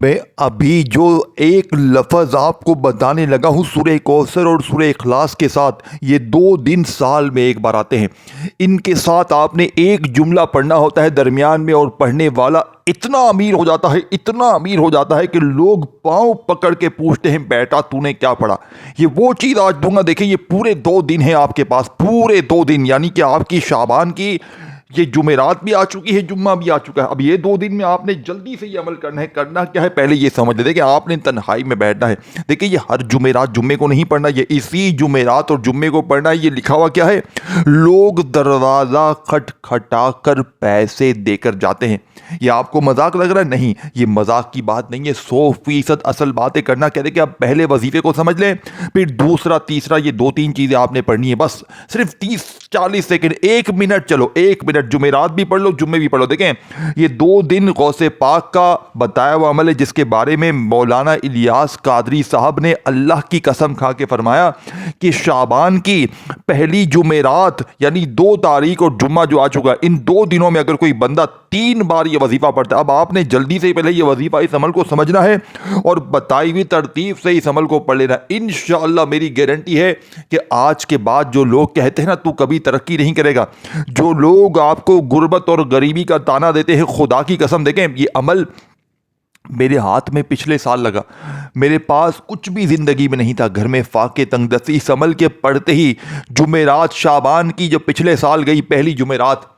میں ابھی جو ایک لفظ آپ کو بتانے لگا ہوں سورہ کوثر اور سورہ اخلاص کے ساتھ، یہ 2 دن سال میں ایک بار آتے ہیں۔ ان کے ساتھ آپ نے ایک جملہ پڑھنا ہوتا ہے درمیان میں، اور پڑھنے والا اتنا امیر ہو جاتا ہے، اتنا امیر ہو جاتا ہے کہ لوگ پاؤں پکڑ کے پوچھتے ہیں بیٹا تو نے کیا پڑھا۔ یہ وہ چیز آج دوں گا، دیکھیں یہ پورے 2 دن ہیں آپ کے پاس، پورے 2 دن، یعنی کہ آپ کی شعبان کی یہ جمعرات بھی آ چکی ہے، جمعہ بھی آ چکا ہے۔ اب یہ 2 دن میں آپ نے جلدی سے یہ عمل کرنا ہے۔ کرنا کیا ہے پہلے یہ سمجھ لیں کہ آپ نے تنہائی میں بیٹھنا ہے۔ دیکھیں یہ ہر جمعرات جمعے کو نہیں پڑھنا، یہ اسی جمعرات اور جمعے کو پڑھنا ہے۔ یہ لکھا ہوا کیا ہے؟ لوگ دروازہ کھٹکھٹا کر پیسے دے کر جاتے ہیں۔ یہ آپ کو مذاق لگ رہا ہے؟ نہیں، یہ مذاق کی بات نہیں ہے، 100% اصل باتیں کرنا کہتے کہ آپ پہلے وظیفے کو سمجھ لیں، پھر دوسرا تیسرا، یہ 2-3 چیزیں آپ نے پڑھنی ہے، بس صرف 30-40 سیکنڈ، 1 منٹ، چلو 1 منٹ، جمعرات بھی پڑھ لو جمعے بھی پڑھ لو۔ دیکھیں یہ 2 دن غوث پاک کا بتایا ہوا عمل ہے، جس کے بارے میں مولانا الیاس قادری صاحب نے اللہ کی قسم کھا کے فرمایا کہ شعبان کی پہلی جمعرات یعنی 2 تاریخ اور جمعہ جو آ چکا ہے، ان 2 دنوں میں اگر کوئی بندہ 3 بار یہ وظیفہ پڑھتا ہے، اب آپ نے جلدی سے پہلے یہ وظیفہ اس عمل کو سمجھنا ہے اور بتائی ہوئی ترتیب سے اس عمل کو پڑھ لینا۔ انشاءاللہ میری گارنٹی ہے کہ آج کے بعد جو لوگ کہتے ہیں نا تو کبھی ترقی نہیں کرے گا، جو لوگ آپ کو غربت اور غریبی کا تانا دیتے ہیں، خدا کی قسم دیکھیں یہ عمل میرے ہاتھ میں پچھلے سال لگا، میرے پاس کچھ بھی زندگی میں نہیں تھا، گھر میں فاقے تنگ دستی، اس عمل کے پڑھتے ہی جمعرات شعبان کی جو پچھلے سال گئی پہلی جمعرات،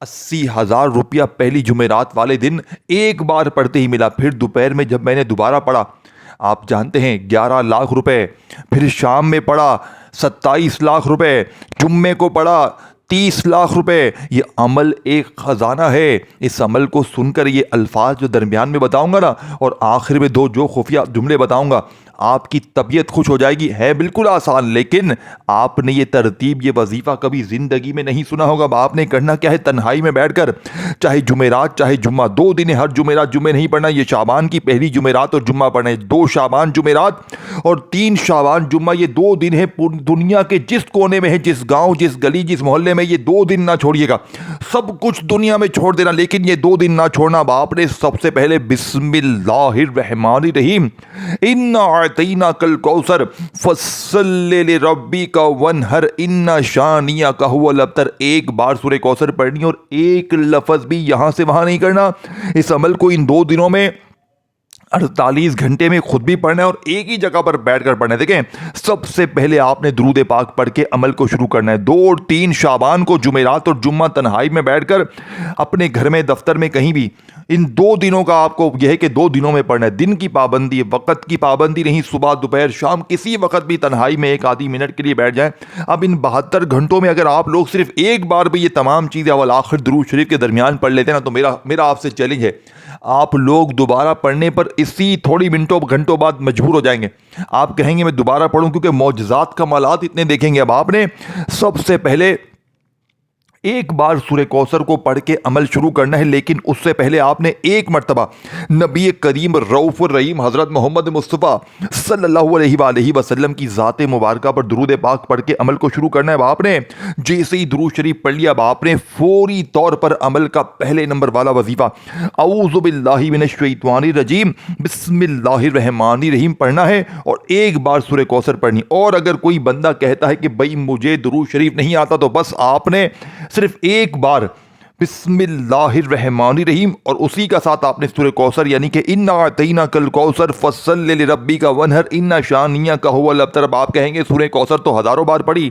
80,000 روپیہ پہلی جمعرات والے دن ایک بار پڑھتے ہی ملا۔ پھر دوپہر میں جب میں نے دوبارہ پڑھا، آپ جانتے ہیں 11 لاکھ روپے، پھر شام میں پڑھا 27 لاکھ روپے، جمعے کو پڑھا 30 لاکھ روپے۔ یہ عمل ایک خزانہ ہے۔ اس عمل کو سن کر یہ الفاظ جو درمیان میں بتاؤں گا نا اور آخر میں 2 جو خفیہ جملے بتاؤں گا، آپ کی طبیعت خوش ہو جائے گی۔ ہے بالکل آسان، لیکن آپ نے یہ ترتیب، یہ وظیفہ کبھی زندگی میں نہیں سنا ہوگا۔ آپ نے کرنا کیا ہے؟ تنہائی میں بیٹھ کر، چاہے جمعرات چاہے جمعہ، 2 دن ہے، ہر جمعرات جمعے نہیں پڑھنا، یہ شعبان کی پہلی جمعرات اور جمعہ پڑھنا ہے، 2 شعبان جمعرات اور 3 شعبان جمعہ، یہ 2 دن ہے۔ پوری دنیا کے جس کونے میں ہے، جس گاؤں، جس گلی، جس محلے میں، یہ 2 دن نہ چھوڑیے گا۔ سب کچھ دنیا میں چھوڑ دینا، لیکن یہ 2 دن نہ چھوڑنا۔ اب آپ نے سب سے پہلے بسم اللہ الرحمن الرحیم انا اعطیناک الکوثر فصل لربک وانحر ان شانئک هو الابتر، ایک بار سورہ کوثر پڑھنی اور ایک لفظ بھی یہاں سے وہاں نہیں کرنا۔ اس عمل کو ان 2 دنوں میں 48 گھنٹے میں خود بھی پڑھنا ہے اور ایک ہی جگہ پر بیٹھ کر پڑھنا ہے۔ دیکھیں سب سے پہلے آپ نے درود پاک پڑھ کے عمل کو شروع کرنا ہے۔ 2 اور 3 شعبان کو جمعرات اور جمعہ تنہائی میں بیٹھ کر اپنے گھر میں، دفتر میں، کہیں بھی، ان 2 دنوں کا آپ کو یہ ہے کہ 2 دنوں میں پڑھنا ہے۔ دن کی پابندی ہے، وقت کی پابندی نہیں، صبح دوپہر شام کسی وقت بھی تنہائی میں 1 آدھی منٹ کے لیے بیٹھ جائیں۔ اب ان 72 گھنٹوں میں اگر آپ لوگ صرف ایک بار بھی یہ تمام چیزیں اول آخر درود شریف کے درمیان پڑھ لیتے ہیں نا، تو میرا آپ سے چیلنج ہے، آپ لوگ دوبارہ پڑھنے پر اسی تھوڑی منٹوں گھنٹوں بعد مجبور ہو جائیں گے۔ آپ کہیں گے میں دوبارہ پڑھوں، کیونکہ معجزات کمالات اتنے دیکھیں گے۔ اب آپ نے سب سے پہلے ایک بار سورہ کوثر کو پڑھ کے عمل شروع کرنا ہے، لیکن اس سے پہلے آپ نے ایک مرتبہ نبی کریم رؤوف الرحیم حضرت محمد مصطفیٰ صلی اللہ علیہ وآلہ وسلم کی ذات مبارکہ پر درود پاک پڑھ کے عمل کو شروع کرنا ہے۔ اب آپ نے جیسے ہی درود شریف پڑھ لیا، اب آپ نے فوری طور پر عمل کا پہلے نمبر والا وظیفہ اعوذ باللہ من الشیطان الرجیم بسم اللہ الرحمن الرحیم پڑھنا ہے اور ایک بار سورہ کوثر پڑھنی۔ اور اگر کوئی بندہ کہتا ہے کہ بھائی مجھے درود شریف نہیں آتا، تو بس آپ نے صرف ایک بار بسم اللہ الرحمن الرحیم اور اسی کا ساتھ آپ نے سورہ کوثر یعنی کہ انا اعطیناک الکوثر فصل لربک وانحر ان شانئک هو الابتر۔ اب آپ کہیں گے سورہ کوثر تو ہزاروں بار پڑھی،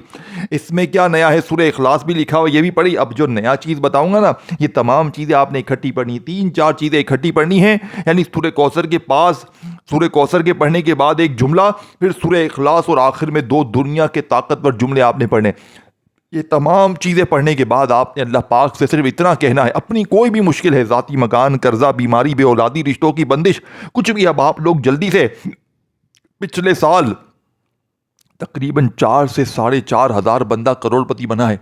اس میں کیا نیا ہے؟ سورہ اخلاص بھی لکھا ہوا، یہ بھی پڑھی۔ اب جو نیا چیز بتاؤں گا نا، یہ تمام چیزیں آپ نے اکٹھی پڑھنی، 3-4 چیزیں اکٹھی پڑھنی ہیں، یعنی سورہ کوثر کے پاس، سورہ کوثر کے پڑھنے کے بعد ایک جملہ، پھر سورہ اخلاص اور آخر میں 2 دنیا کے طاقتور جملے آپ نے پڑھنے۔ یہ تمام چیزیں پڑھنے کے بعد آپ نے اللہ پاک سے صرف اتنا کہنا ہے، اپنی کوئی بھی مشکل ہے، ذاتی مکان، قرضہ، بیماری، بے اولادی، رشتوں کی بندش، کچھ بھی۔ اب آپ لوگ جلدی سے، پچھلے سال تقریباً 4 سے 4.5 ہزار بندہ کروڑ پتی بنا ہے،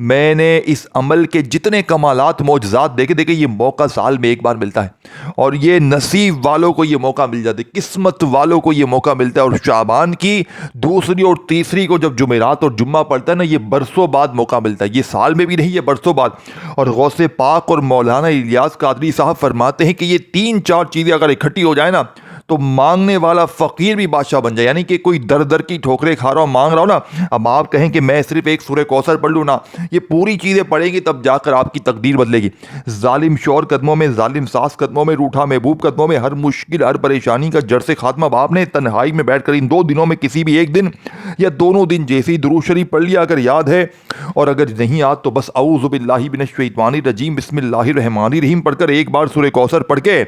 میں نے اس عمل کے جتنے کمالات معجزات دیکھے یہ موقع سال میں ایک بار ملتا ہے، اور یہ نصیب والوں کو یہ موقع مل جاتا ہے، قسمت والوں کو یہ موقع ملتا ہے۔ اور شعبان کی دوسری اور تیسری کو جب جمعرات اور جمعہ پڑتا ہے نا، یہ برسوں بعد موقع ملتا ہے، یہ سال میں بھی نہیں، یہ برسوں بعد۔ اور غوث پاک اور مولانا الیاس قادری صاحب فرماتے ہیں کہ یہ 3-4 چیزیں اگر اکٹھی ہو جائیں نا تو مانگنے والا فقیر بھی بادشاہ بن جائے۔ یعنی کہ کوئی در در کی ٹھوکریں کھا رہا ہو، مانگ رہا ہو نا، اب آپ کہیں کہ میں صرف ایک سورہ کوثر پڑھ لوں نا، یہ پوری چیزیں پڑھیں گی تب جا کر آپ کی تقدیر بدلے گی۔ ظالم شوہر قدموں میں، ظالم ساس قدموں میں، روٹھا محبوب قدموں میں، ہر مشکل ہر پریشانی کا جڑ سے خاتمہ باپ نے تنہائی میں بیٹھ کر ان 2 دنوں میں کسی بھی ایک دن یا دونوں دن جیسی درود شریف پڑھ لیا اگر یاد ہے، اور اگر نہیں یاد تو بس اعوذ باللہ من الشیطان الرجیم بسم اللہ الرحمن الرحیم پڑھ کر ایک بار سورہ کوثر پڑھ کے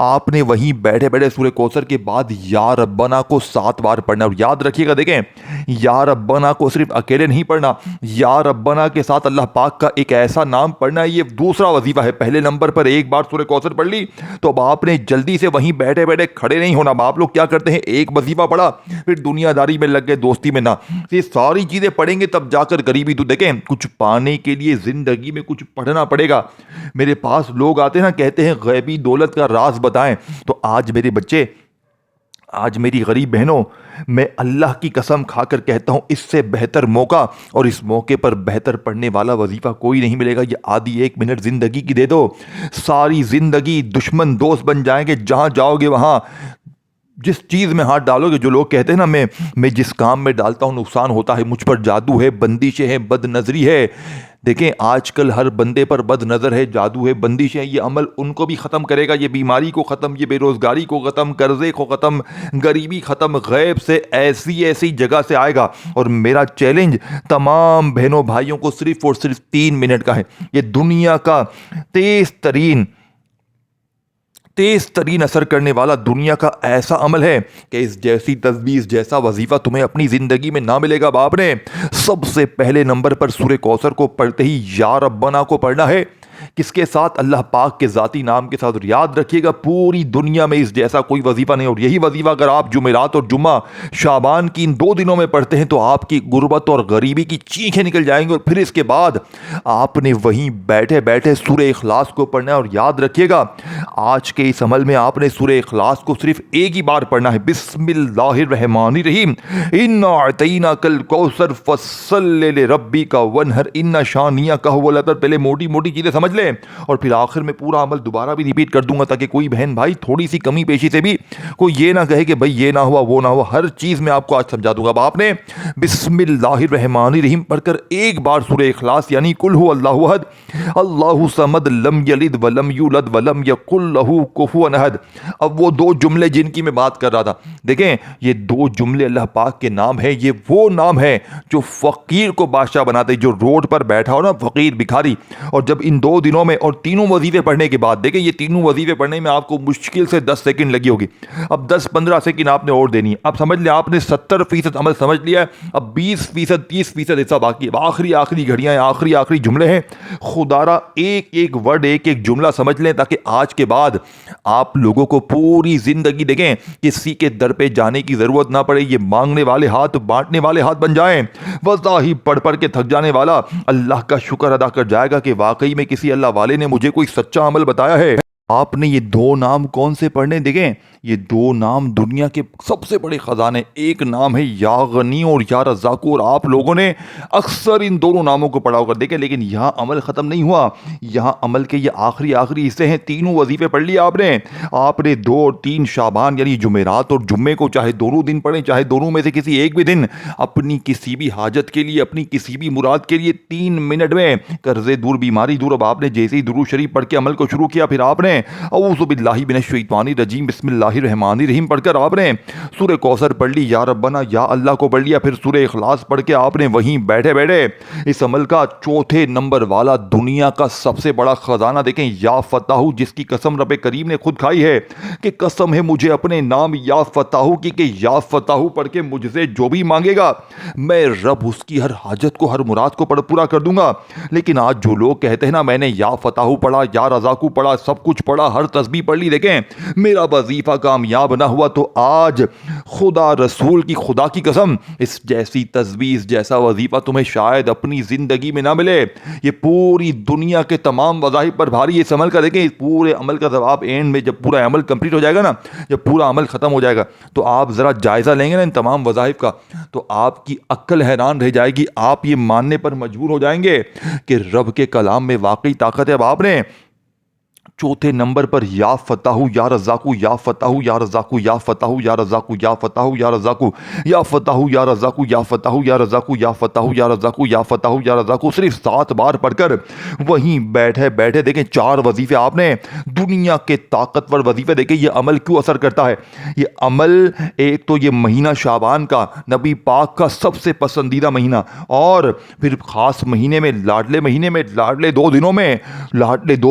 آپ نے وہیں بیٹھے بیٹھے سورہ کوثر کے بعد یا ربنا کو 7 بار پڑھنا۔ اور یاد رکھیے گا، دیکھیں یا ربنا کو صرف اکیلے نہیں پڑھنا، یا ربنا کے ساتھ اللہ پاک کا ایک ایسا نام پڑھنا ہے، یہ دوسرا وظیفہ ہے۔ پہلے نمبر پر ایک بار سورہ کوثر پڑھ لی تو اب آپ نے جلدی سے وہیں بیٹھے بیٹھے کھڑے نہیں ہونا۔ آپ لوگ کیا کرتے ہیں، ایک وظیفہ پڑھا پھر دنیا داری میں لگ گئے، دوستی میں نہ، یہ ساری چیزیں پڑھیں گے تب جا کر غریبی۔ تو دیکھیں کچھ پانے کے لیے زندگی میں کچھ پڑھنا پڑے گا۔ میرے پاس لوگ آتے ہیں نا، کہتے ہیں غیبی دولت کا راز بتائیں، تو آج میرے بچے، آج میری غریب بہنوں، میں اللہ کی قسم کھا کر کہتا ہوں اس سے بہتر موقع اور اس موقع پر بہتر پڑھنے والا وظیفہ کوئی نہیں ملے گا۔ یہ آدھی 1 منٹ زندگی کی دے دو، ساری زندگی دشمن دوست بن جائیں گے۔ جہاں جاؤ گے وہاں جس چیز میں ہاتھ ڈالو گے، جو لوگ کہتے ہیں نا میں جس کام میں ڈالتا ہوں نقصان ہوتا ہے، مجھ پر جادو ہے، بندشیں ہیں، بد نظری ہے۔ دیکھیں آج کل ہر بندے پر بد نظر ہے، جادو ہے، بندش ہے۔ یہ عمل ان کو بھی ختم کرے گا، یہ بیماری کو ختم، یہ بے روزگاری کو ختم، قرضے کو ختم، غریبی ختم، غیب سے ایسی جگہ سے آئے گا۔ اور میرا چیلنج تمام بہنوں بھائیوں کو صرف اور صرف 3 منٹ کا ہے۔ یہ دنیا کا تیز ترین اثر کرنے والا دنیا کا ایسا عمل ہے کہ اس جیسی تسبیح، اس جیسا وظیفہ تمہیں اپنی زندگی میں نہ ملے گا۔ باپ نے سب سے پہلے نمبر پر سورہ کوثر کو پڑھتے ہی یا ربنا کو پڑھنا ہے، کس کے ساتھ، اللہ پاک کے ذاتی نام کے ساتھ۔ اور یاد رکھیے گا پوری دنیا میں اس جیسا کوئی وظیفہ نہیں، اور یہی وظیفہ اگر آپ جمعرات اور جمعہ شعبان کی ان 2 دنوں میں پڑھتے ہیں تو آپ کی غربت اور غریبی کی چیخیں نکل جائیں گی۔ اور پھر اس کے بعد آپ نے وہیں بیٹھے بیٹھے سورہ اخلاص کو پڑھنا ہے۔ اور یاد رکھیے گا آج کے اس عمل میں آپ نے سورہ اخلاص کو صرف ایک ہی بار پڑھنا ہے، بسم اللہ الرحمن الرحیم، انا اعطیناک الکوثر فصل لربک وانحر ان شانئک هو الابتر۔ پہلے موٹی موٹی چیزیں سمجھ لیں اور پھر آخر میں پورا عمل دوبارہ بھی ریپیٹ کر دوں گا، تاکہ کوئی بہن بھائی تھوڑی سی کمی پیشی سے بھی کوئی یہ نہ کہے کہ بھائی یہ نہ ہوا وہ نہ ہوا۔ ہر چیز میں آپ کو آج سمجھا دوں گا۔ اب آپ نے بسم اللہ الرحمن الرحیم پڑھ کر ایک بار سورہ اخلاص یعنی قل هو اللہ احد اللہ صمد لم یلد ولم یولد ولم یکن لہ کفوا احد۔ اب وہ 2 جملے جن کی میں بات کر رہا تھا، دیکھیں یہ 2 جملے اللہ پاک کے نام ہے۔ یہ وہ نام ہے جو فقیر کو بادشاہ بناتے، جو روڈ پر بیٹھا ہو نا فقیر بھکاری۔ اور جب ان 2 دنوں میں اور تینوں وظیفے پڑھنے کے بعد، دیکھیں یہ تینوں وظیفے پڑھنے میں آپ کو مشکل سے 10 سیکنڈ لگی ہوگی، اب 10-15 سیکنڈ آپ نے اور دینی ہے۔ اب سمجھ لیں آپ نے 70% عمل سمجھ لیا ہے، اب 20% 30% حصہ باقی ہے۔ آخری گھڑیاں ہیں، آخری جملے ہیں۔ خدارا ایک ورڈ ایک جملہ سمجھ لیں، تاکہ آج کے بعد آپ لوگوں کو پوری زندگی دیکھیں کسی کے در پہ جانے کی ضرورت نہ پڑے، یہ مانگنے والے ہاتھ بانٹنے والے ہاتھ بن جائیں۔ وضاحی پڑھ کے تھک جانے والا اللہ کا شکر ادا کر جائے گا کہ واقعی میں کسی اللہ والے نے مجھے کوئی سچا عمل بتایا ہے۔ آپ نے یہ 2 نام کون سے پڑھنے، دیکھیں یہ 2 نام دنیا کے سب سے بڑے خزانے، ایک نام ہے یا غنی اور یا رزاق، اور آپ لوگوں نے اکثر ان دونوں ناموں کو پڑھا ہوگا۔ دیکھیں لیکن یہاں عمل ختم نہیں ہوا، یہاں عمل کے یہ آخری حصے ہیں۔ تینوں وظیفے پڑھ لیے آپ نے 2 اور 3 شعبان یعنی جمعرات اور جمعے کو چاہے دونوں دن پڑھیں، چاہے دونوں میں سے کسی ایک بھی دن، اپنی کسی بھی حاجت کے لیے، اپنی کسی بھی مراد کے لیے 3 منٹ میں قرضے دور، بیماری دور۔ اب آپ نے جیسے ہی درود شریف پڑھ کے عمل کو شروع کیا، پھر آپ نے اعوذ باللہ من الشیطان الرجیم بسم اللہ الرحمن الرحیم پڑھ کر آپ نے سورہ کوثر پڑھ لی، یا ربنا یا اللہ کو پڑھ لیا، پھر سورہ اخلاص پڑھ کے آپ نے وہیں بیٹھے بیٹھے اس عمل کا 4تھے نمبر والا دنیا کا سب سے بڑا خزانہ، دیکھیں یا فتاح، جس کی قسم رب کریم نے خود کھائی ہے کہ قسم ہے مجھے اپنے نام یا فتاح کی کہ یا فتاح پڑھ کے مجھ سے جو بھی مانگے گا میں رب اس کی ہر حاجت کو، ہر مراد کو پورا کر دوں گا۔ لیکن آج جو لوگ کہتے ہیں نا میں نے یا فتاح پڑھا، یا رزاق پڑھا، سب کچھ پڑھا، ہر تسبیح پڑھ لی، دیکھیں میرا وظیفہ کامیاب نہ ہوا تو آج خدا رسول کی خدا کی قسم اس جیسی تسبیح اس جیسا وظیفہ تمہیں شاید اپنی زندگی میں نہ ملے. یہ پوری دنیا کے تمام وظائف پر بھاری. اس عمل کا دیکھیں، اس پورے عمل کا ثواب اینڈ میں جب پورا عمل کمپلیٹ ہو جائے گا نا، جب پورا عمل ختم ہو جائے گا تو آپ ذرا جائزہ لیں گے نا ان تمام وظائف کا، تو آپ کی عقل حیران رہ جائے گی. آپ یہ ماننے پر مجبور ہو جائیں گے کہ رب کے کلام میں واقعی طاقت ہے. اب آپ نے چوتھے نمبر پر یا فتاح یا رزاقو یا فتاح یا رزاقو یا فتاح یا رزاقو یا فتاح یا رزاقو یا فتاح یا رزاقو یا فتاح یا رزاقو یا فتاح یا رزاقو یا فتاح یا رزاقو صرف 7 بار پڑھ کر وہیں بیٹھے بیٹھے دیکھیں 4 وظیفے آپ نے دنیا کے طاقتور وظیفے دیکھیں. یہ عمل کیوں اثر کرتا ہے؟ یہ عمل ایک تو یہ مہینہ شعبان کا نبی پاک کا سب سے پسندیدہ مہینہ، اور پھر خاص مہینے میں لاڈلے 2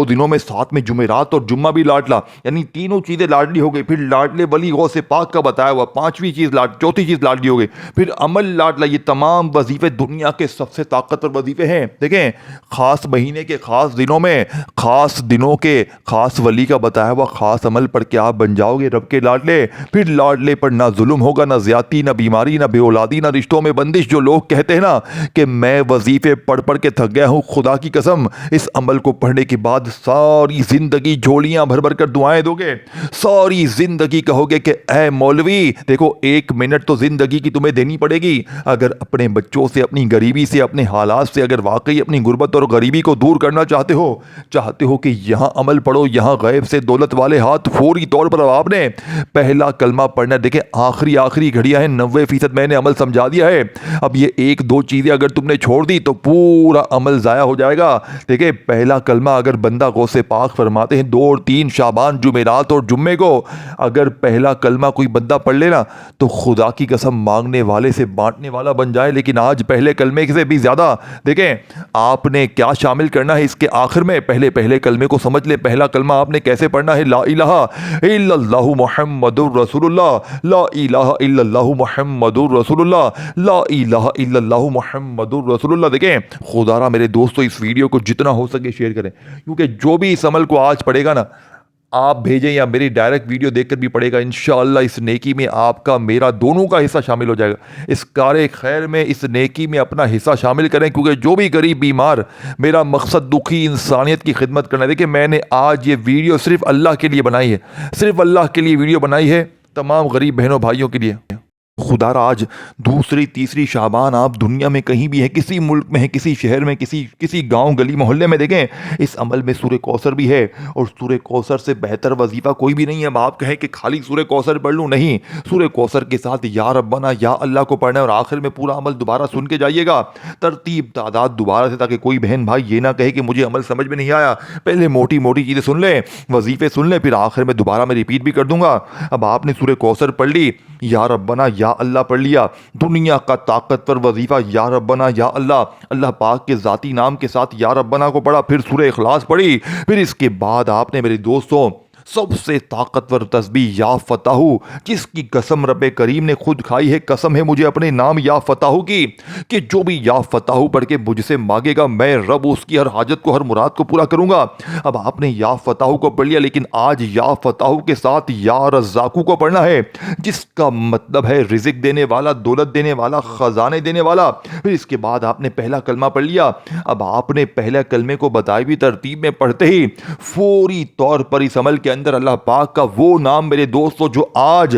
دنوں میں ساتھ میں جمعرات اور جمعہ بھی لاڈلا، یعنی تینوں چیزیں لاڈلی ہو گئی. پھر لاڈلے ولی غوث پاک کا بتایا ہوا 5ویں چیز چوتھی چیز لاڈلی ہو گئی. پھر عمل لاڈلا. یہ تمام وظیفے دنیا کے سب سے طاقتور وظیفے ہیں. دیکھیں خاص مہینے کے خاص دنوں میں خاص دنوں کے خاص ولی کا بتایا ہوا خاص عمل پڑھ کے آپ بن جاؤ گے رب کے لاڈلے. پھر لاڈلے پر نہ ظلم ہوگا، نہ زیادتی، نہ بیماری، نہ بے اولادی، نہ رشتوں میں بندش. جو لوگ کہتے ہیں نا کہ میں وظیفے پڑھ کے تھک گیا ہوں، خدا کی قسم اس عمل کو پڑھنے کے بعد ساری زندگی جھولیاں بھر کر دعائیں دو گے. ساری زندگی کہو گے کہ اے مولوی دیکھو 1 منٹ تو زندگی کی تمہیں دینی پڑے گی. اگر اپنے بچوں سے، اپنی غریبی سے، اپنے حالات سے اگر واقعی اپنی غربت اور غریبی کو دور کرنا چاہتے ہو کہ یہاں عمل پڑھو، یہاں غیب سے دولت والے ہاتھ فوری طور پر. اب آپ نے پہلا کلمہ پڑھنا. دیکھیں آخری گھڑیاں ہیں، 90% میں نے عمل سمجھا دیا ہے. اب یہ 1-2 چیزیں اگر تم نے چھوڑ دی تو پورا عمل ضائع ہو جائے گا. دیکھیں پہلا کلمہ اگر بندہ غوث پاک فرماتے ہیں 2 اور 3 شعبان جمعرات اور جمعے کو اگر پہلا کلمہ کوئی بندہ پڑھ لینا تو خدا کی قسم مانگنے والے سے بانٹنے والا بن جائے. لیکن آج پہلے کلمے سے بھی زیادہ دیکھیں آپ نے کیا شامل کرنا ہے اس کے آخر میں. پہلے کلمے کو سمجھ لے. پہلا کلمہ آپ نے کیسے پڑھنا ہے؟ لا الہ الا اللہ محمد الرسول اللہ، لا الہ الا اللہ محمد الرسول اللہ، لا الہ الا اللہ محمد الرسول اللہ. دیکھیں خدا را میرے دوستو اس ویڈیو کو جتنا ہو سکے شیئر کریں، کیونکہ جو بھی اس عمل کو آج پڑھے گا نا، آپ بھیجیں یا میری ڈائریکٹ ویڈیو دیکھ کر بھی پڑے گا، انشاءاللہ اس نیکی میں آپ کا میرا دونوں کا حصہ شامل ہو جائے گا. اس کار خیر میں اس نیکی میں اپنا حصہ شامل کریں، کیونکہ جو بھی غریب بیمار، میرا مقصد دکھی انسانیت کی خدمت کرنا ہے. دیکھیں میں نے آج یہ ویڈیو صرف اللہ کے لیے بنائی ہے، صرف اللہ کے لیے ویڈیو بنائی ہے، تمام غریب بہنوں بھائیوں کے لیے. خدا را آج 2-3 شعبان آپ دنیا میں کہیں بھی ہیں، کسی ملک میں ہیں، کسی شہر میں، کسی گاؤں گلی محلے میں، دیکھیں اس عمل میں سورہ کوثر بھی ہے، اور سورہ کوثر سے بہتر وظیفہ کوئی بھی نہیں ہے. اب آپ کہیں کہ خالی سورہ کوثر پڑھ لوں، نہیں، سورہ کوثر کے ساتھ یا ربنا یا اللہ کو پڑھنا ہے، اور آخر میں پورا عمل دوبارہ سن کے جائیے گا ترتیب تعداد دوبارہ سے، تاکہ کوئی بہن بھائی یہ نہ کہے کہ مجھے عمل سمجھ میں نہیں آیا. پہلے موٹی چیزیں سن لیں، وظیفے سن لیں، پھر آخر میں دوبارہ میں ریپیٹ بھی کر دوں گا. اب آپ نے سورہ کوثر پڑھ لی، یا ربنا یا اللہ پڑھ لیا، دنیا کا طاقتور وظیفہ یا ربنا یا اللہ، اللہ پاک کے ذاتی نام کے ساتھ یا ربنا کو پڑھا، پھر سورہ اخلاص پڑھی، پھر اس کے بعد آپ نے میرے دوستوں سب سے طاقتور تسبیح یا فتاح، جس کی قسم رب کریم نے خود کھائی ہے، قسم ہے مجھے اپنے نام یا فتاح کی کہ جو بھی یا فتاح پڑھ کے مجھ سے مانگے گا میں رب اس کی ہر حاجت کو، ہر مراد کو پورا کروں گا. اب آپ نے یا فتاح کو پڑھ لیا، لیکن آج یا فتاح کے ساتھ یا رزاقو کو پڑھنا ہے، جس کا مطلب ہے رزق دینے والا، دولت دینے والا، خزانے دینے والا. پھر اس کے بعد آپ نے پہلا کلمہ پڑھ لیا. اب آپ نے پہلے کلمے کو بتائی بھی ترتیب میں پڑھتے ہی فوری طور پر اس عمل کے اندر اللہ پاک کا وہ نام میرے دوستو جو آج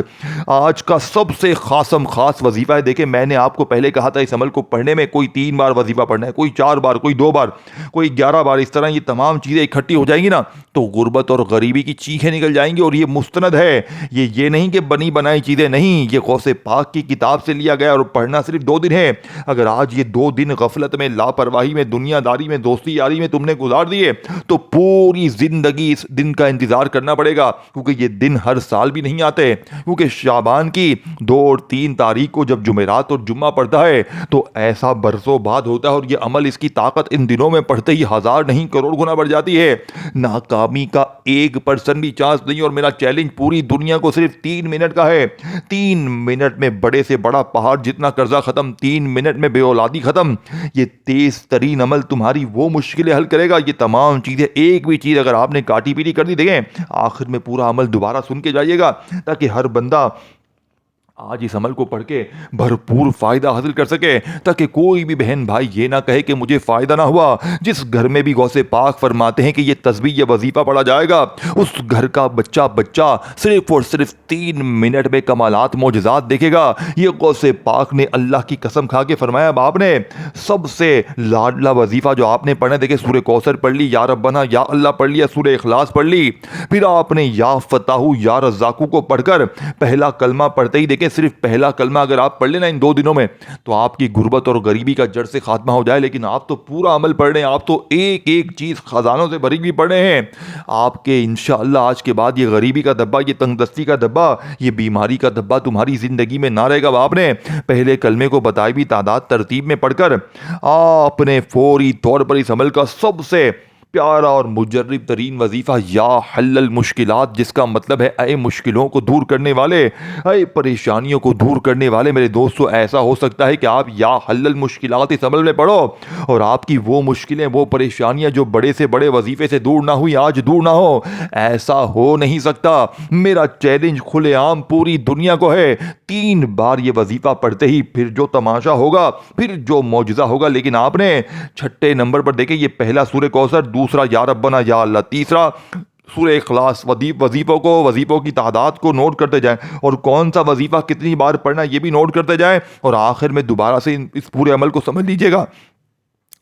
کا سب سے خاص وظیفہ ہے. دیکھیں میں نے آپ کو پہلے کہا تھا اس عمل کو پڑھنے میں کوئی 3 بار وظیفہ پڑھنا ہے، کوئی 4 بار، کوئی 2 بار، کوئی 11 بار. اس طرح یہ تمام چیزیں اکٹھی ہو جائیں گی نا تو غربت اور غریبی کی چیخیں نکل جائیں گی. اور یہ مستند ہے، یہ نہیں کہ بنی بنائی چیزیں نہیں، یہ غوث پاک کی کتاب سے لیا گیا، اور پڑھنا صرف 2 دن ہے. اگر آج یہ 2 دن غفلت میں، لاپرواہی میں، دنیا داری میں، دوستی یاری میں تم نے گزار دیے تو پوری زندگی اس دن کا انتظار کرنا پڑے گا، کیونکہ یہ دن ہر سال بھی نہیں آتے. کیونکہ شعبان کی 2 اور 3 تاریخ کو جب جمعرات اور جمعہ پڑتا ہے تو ایسا برسوں بعد ہوتا ہے، اور یہ عمل اس کی طاقت ان دنوں میں پڑھتے ہی 1000 نہیں کروڑ گنا بڑھ جاتی ہے. ناکامی کا 1% بھی چانس نہیں. اور میرا چیلنج پوری دنیا کو صرف 3 منٹ کا ہے. 3 منٹ میں بڑے سے بڑا پہاڑ جتنا قرضہ ختم، 3 منٹ میں بے اولادی ختم. یہ تیز ترین عمل تمہاری وہ مشکلیں حل کرے گا. یہ تمام چیزیں، ایک بھی چیز اگر آپ نے کاٹی پیری کر دی، دیکھیں آخر میں پورا عمل دوبارہ سن کے جائیے گا تاکہ ہر بندہ آج اس عمل کو پڑھ کے بھرپور فائدہ حاصل کر سکے، تاکہ کوئی بھی بہن بھائی یہ نہ کہے کہ مجھے فائدہ نہ ہوا۔ جس گھر میں بھی غوث پاک فرماتے ہیں کہ یہ تسبیح یہ وظیفہ پڑھا جائے گا، اس گھر کا بچہ صرف اور صرف 3 منٹ میں کمالات معجزات دیکھے گا۔ یہ غوث پاک نے اللہ کی قسم کھا کے فرمایا، اب آپ نے سب سے لاڈلا وظیفہ جو آپ نے پڑھنا، دیکھیں سورہ کوثر پڑھ لی، یا ربنا یا اللہ پڑھ لیا، سورہ اخلاص پڑھ لی، پھر آپ نے یا فتاح یا رزاقو کو پڑھ کر پہلا کلمہ پڑھتے ہی دیکھیں صرف پہلا کلمہ اگر آپ پڑھ لینا ان 2 دنوں میں تو آپ کی غربت اور غریبی کا جڑ سے خاتمہ ہو جائے۔ لیکن آپ تو پورا عمل پڑھ رہے ہیں، آپ تو ایک ایک چیز خزانوں سے بھری ہوئی پڑھ رہے ہیں۔ آپ کے انشاءاللہ آج کے بعد یہ غریبی کا دبا، یہ تنگ دستی کا دبا، یہ بیماری کا دبا تمہاری زندگی میں نہ رہے گا۔ آپ نے پہلے کلمے کو بتائی بھی تعداد ترتیب میں پڑھ کر آپ نے فوری طور پر اس عمل کا سب سے پیارا اور مجرب ترین وظیفہ یا حل المشکلات، جس کا مطلب ہے اے مشکلوں کو دور کرنے والے، اے پریشانیوں کو دور کرنے والے میرے دوستو، ایسا ہو سکتا ہے کہ آپ یا حل المشکلات اس عمل میں پڑھو اور آپ کی وہ مشکلیں، وہ پریشانیاں جو بڑے سے بڑے وظیفے سے دور نہ ہوئی آج دور نہ ہو۔ ایسا ہو نہیں سکتا۔ میرا چیلنج کھلے عام پوری دنیا کو ہے، 3 بار یہ وظیفہ پڑھتے ہی پھر جو تماشا ہوگا، پھر جو معجزہ ہوگا۔ لیکن آپ نے 6 نمبر پر دیکھیں، یہ پہلا سورہ کوثر، دوسرا یا ربنا یا اللہ، تیسرا سورہ اخلاص۔ وظیفوں کی تعداد کو نوٹ کرتے جائیں اور کون سا وظیفہ کتنی بار پڑھنا یہ بھی نوٹ کرتے جائیں، اور آخر میں دوبارہ سے اس پورے عمل کو سمجھ لیجئے گا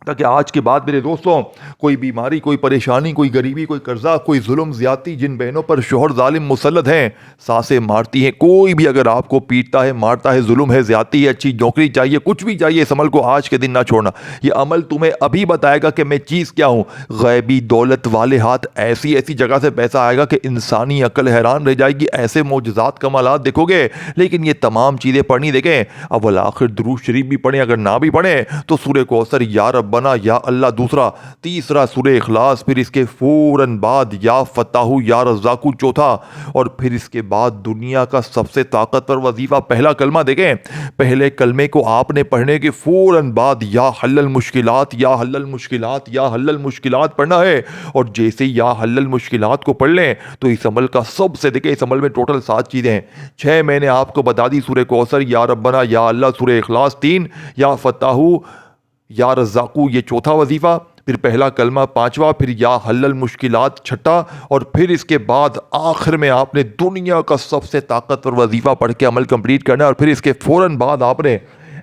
تاکہ آج کے بعد میرے دوستوں کوئی بیماری، کوئی پریشانی، کوئی غریبی، کوئی قرضہ، کوئی ظلم زیادتی، جن بہنوں پر شوہر ظالم مسلط ہیں، ساسیں مارتی ہیں، کوئی بھی اگر آپ کو پیٹتا ہے، مارتا ہے، ظلم ہے، زیادتی ہے، اچھی نوکری چاہیے، کچھ بھی چاہیے، اس عمل کو آج کے دن نہ چھوڑنا۔ یہ عمل تمہیں ابھی بتائے گا کہ میں چیز کیا ہوں۔ غیبی دولت والے ہاتھ ایسی ایسی جگہ سے پیسہ آئے گا کہ انسانی عقل حیران رہ جائے گی، ایسے معجزات کمالات دیکھو گے۔ لیکن یہ تمام چیزیں پڑھنی، دیکھیں اول آخر درود شریف بھی پڑھیں، اگر نہ بھی پڑھیں تو سورہ کوثر یا ربنا یا اللہ دوسرا، تیسرا سورہ اخلاص، پھر اس کے فوراً بعد یا فتاح یا رزاقو چوتھا، اور پھر اس کے بعد دنیا کا سب سے طاقتور وظیفہ پہلا کلمہ۔ دیکھیں پہلے کلمے کو آپ نے پڑھنے کے فوراً بعد یا حل المشکلات یا حل المشکلات یا حل المشکلات پڑھنا ہے، اور جیسے یا حل المشکلات کو پڑھ لیں تو اس عمل کا سب سے، دیکھیں اس عمل میں ٹوٹل 7 چیزیں ہیں، 6 میں نے آپ کو بتا دی، سورہ کوثر یا ربنا یا اللہ، سورہ اخلاص 3، یا فتاح یا رزاقو یہ چوتھا وظیفہ، پھر پہلا کلمہ 5واں، پھر یا حل المشکلات 6واں، اور پھر اس کے بعد آخر میں آپ نے دنیا کا سب سے طاقتور وظیفہ پڑھ کے عمل کمپلیٹ کرنا ہے، اور پھر اس کے فوراً بعد آپ نے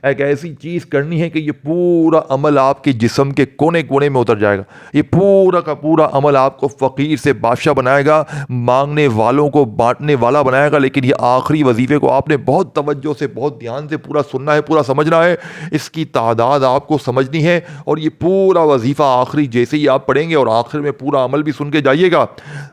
ایک ایسی چیز کرنی ہے کہ یہ پورا عمل آپ کے جسم کے کونے کونے میں اتر جائے گا۔ یہ پورا کا پورا عمل آپ کو فقیر سے بادشاہ بنائے گا، مانگنے والوں کو بانٹنے والا بنائے گا۔ لیکن یہ آخری وظیفے کو آپ نے بہت توجہ سے، بہت دھیان سے پورا سننا ہے، پورا سمجھنا ہے، اس کی تعداد آپ کو سمجھنی ہے، اور یہ پورا وظیفہ آخری جیسے ہی آپ پڑھیں گے اور آخر میں پورا عمل بھی سن کے جائیے گا،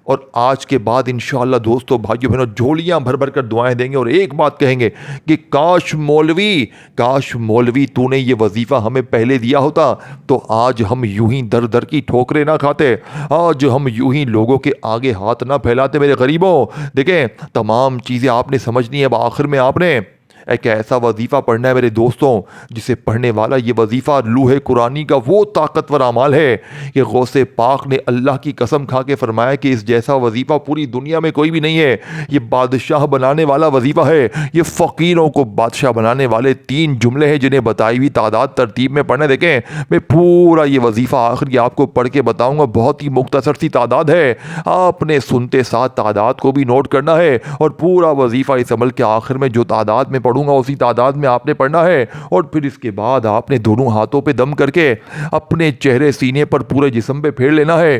اور آج کے بعد انشاءاللہ دوستو بھائیو بہنوں جھولیاں بھر بھر کر دعائیں دیں گے، اور ایک بات کہیں گے کہ کاش مولوی تو نے یہ وظیفہ ہمیں پہلے دیا ہوتا تو آج ہم یوں ہی در در کی ٹھوکریں نہ کھاتے، آج ہم یوں ہی لوگوں کے آگے ہاتھ نہ پھیلاتے۔ میرے غریبوں دیکھیں تمام چیزیں آپ نے سمجھنی ہے، اب آخر میں آپ نے ایک ایسا وظیفہ پڑھنا ہے میرے دوستوں جسے پڑھنے والا یہ وظیفہ لوح قرآنی کا وہ طاقتور اعمال ہے کہ غوث پاک نے اللہ کی قسم کھا کے فرمایا کہ اس جیسا وظیفہ پوری دنیا میں کوئی بھی نہیں ہے۔ یہ بادشاہ بنانے والا وظیفہ ہے، یہ فقیروں کو بادشاہ بنانے والے 3 جملے ہیں جنہیں بتائی ہوئی تعداد ترتیب میں پڑھنے۔ دیکھیں میں پورا یہ وظیفہ آخری آپ کو پڑھ کے بتاؤں گا، بہت ہی مختصر سی تعداد ہے، آپ نے سنتے ساتھ تعداد کو بھی نوٹ کرنا ہے، اور پورا وظیفہ اس عمل کے آخر میں جو تعداد میں پڑھوں گا اسی تعداد میں آپ نے پڑھنا ہے، اور پھر اس کے بعد آپ نے دونوں ہاتھوں پہ دم کر کے اپنے چہرے سینے پر پورے جسم پہ پھیر لینا ہے۔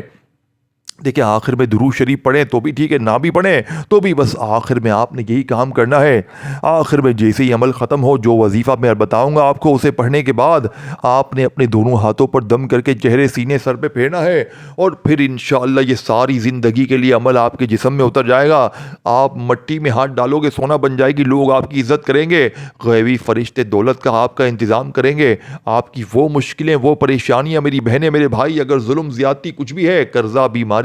دیکھیں آخر میں درود شریف پڑھیں تو بھی ٹھیک ہے، نہ بھی پڑھیں تو بھی بس آخر میں آپ نے یہی کام کرنا ہے۔ آخر میں جیسے ہی عمل ختم ہو، جو وظیفہ میں بتاؤں گا آپ کو، اسے پڑھنے کے بعد آپ نے اپنے دونوں ہاتھوں پر دم کر کے چہرے سینے سر پہ پھیرنا ہے، اور پھر انشاءاللہ یہ ساری زندگی کے لیے عمل آپ کے جسم میں اتر جائے گا۔ آپ مٹی میں ہاتھ ڈالو گے سونا بن جائے گی، لوگ آپ کی عزت کریں گے، غیبی فرشتے دولت کا آپ کا انتظام کریں گے، آپ کی وہ مشکلیں، وہ پریشانیاں میری بہنیں میرے بھائی، اگر ظلم زیادتی کچھ بھی ہے، قرضہ، بیماری،